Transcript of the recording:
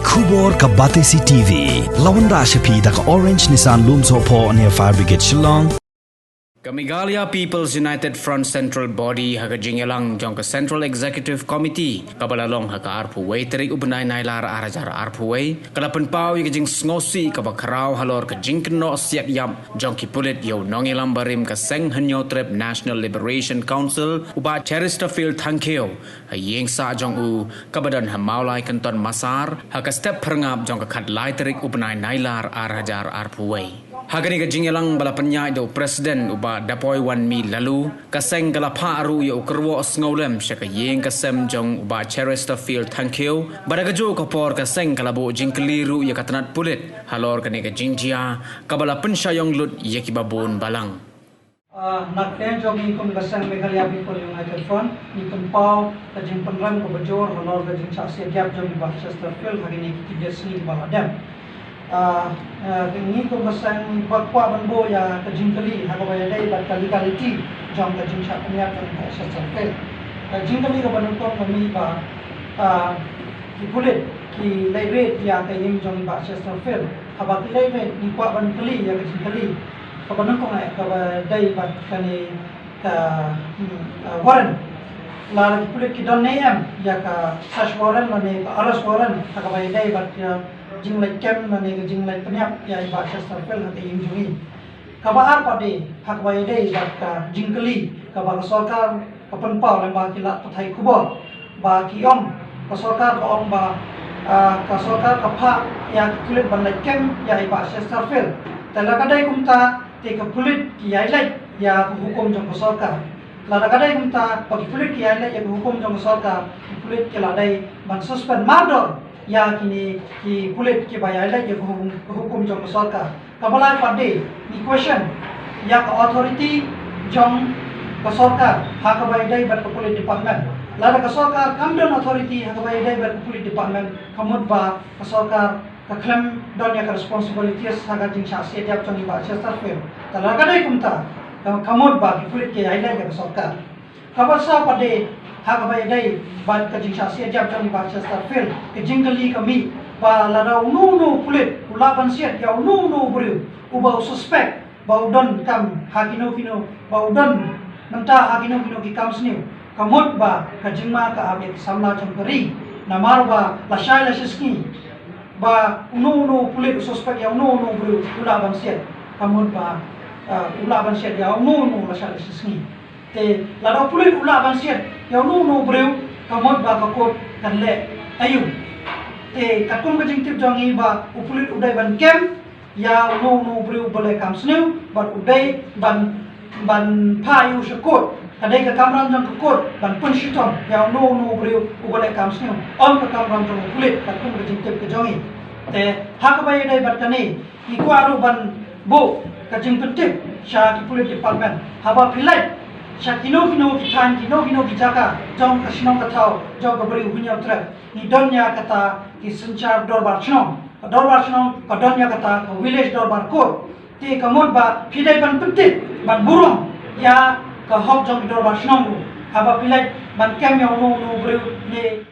Kubor ka Batesi TV. Lawan ra siya pi da ka Orange Nissan Lumso po near Fire Brigade Shillong. Kamigalia People's United Front Central Body haga jingelang jong ka Central Executive Committee kabalalong haga arpuway terik ubnay nailar arajar arpuway kalapan pau yung jing ngosi kabakraw halor ka jingkno siak yam jong kipulit yaw nongilam barim ka seng hanyo trip National Liberation Council uba Chesterfield Thankeo hayeng sa jong u kabadan hamaulay kanton masar haga step perngap jong ka kadlay terik ubnay nailar arajar arpuway Hagani ka jingelang balapanya do presiden uba dapoy 1 mi lalu kaseng galapa aru ya ukerwo osngolem syaka yeng kasem jong uba Chesterfield Thankeo badagajo kapor kaseng kalabo jingkeliru ya katanat pulit halor kani ka jingjia kabala pensyayong lut ya kibabun balang Nakten jong ikum kaseng Meghalaya People United Front ni tempau ka jing penram ko bajor halor ka jing chaksi gap jong uba Chesterfield hagini kidesni baladam ini ko masang bakwa banbo ya kajingkali hakabaya dai bat kali-kaliti jong kajing syaknya kan sesarkel kajingkali ko banukon kami ba ki ki lewe ya kayeng jong ba sesarkel haba ki lewe ni kwa bankali ya kajingkali ko banukon ai ka dai bat kani warren la kulit ki don nayam ya ka sash warren mane aras warren hakabaya dai bat jinglai kem mane jinglai penyap ya iba Chesterfield hati yang jungi kabar pade hak bayai dei ka jingkeli kabar sarkar kapenpau lembah kilat pathai kubor ba kiom ka sarkar ka om ba ka sarkar kapha ya kulit bandai kem ya iba Chesterfield tala kadai kumta te ka kulit ki yailai ya hukum jong sarkar lada kadai kumta pa kulit ki yailai ya hukum jong sarkar kulit ki ladai ban suspend mador ya kini ki kulit ki bayai la ye hukum jong sarkar kabala pade ni question ya ka authority jong ka sarkar ha ka bayai dai bat kulit department la ka sarkar kamdon authority ha ka bayai dai bat kulit department kamut ba ka sarkar ka claim don ya ka responsibilities ha ka jing syasi tiap jong ba Chesterfield tala ka dai kumta kamut ba ki kulit ki ai la ka sarkar kabasa pade hakabai dai bat kajing syasi jab jong ba Chesterfield kejingkali kami ba ladau nu kulit ulaban siat ya nu bru ubau suspect bau don kam hakino kino bau don menta hakino kino ki kam sniu kamut ba kajingma ka abet samla jongkari namar ba lasai lasiski ba nu kulit suspect ya nu bru ulaban siat kamut ba ulaban siat ya nu lasai lasiski te ladau kulit ulaban siat yang nu breu kamot ba kakot kan le ayu te kakum ka jingtip jongi ba upulit udai ban kem ya nu breu bole kam sneu ban udai ban payu shakot kadai ka kamram jong kakot ban pun shitom ya nu breu ubole kam sneu on ka kamram jong upulit kakum ka jingtip ka jongi te hakabai dai bat kani iku aru ban bo ka jingtip sha ki pulit department haba pilai Syakino ki tan kino ki jaka jong kasinong katau jong kabri ubinya trek ni donya kata ki sencar dorbar chnong ka donya kata ka village dorbar ko te kamot ba pidai ban pentit ban burung ya ka hok jong dorbar chnong haba pilai ban kem yang no bru ne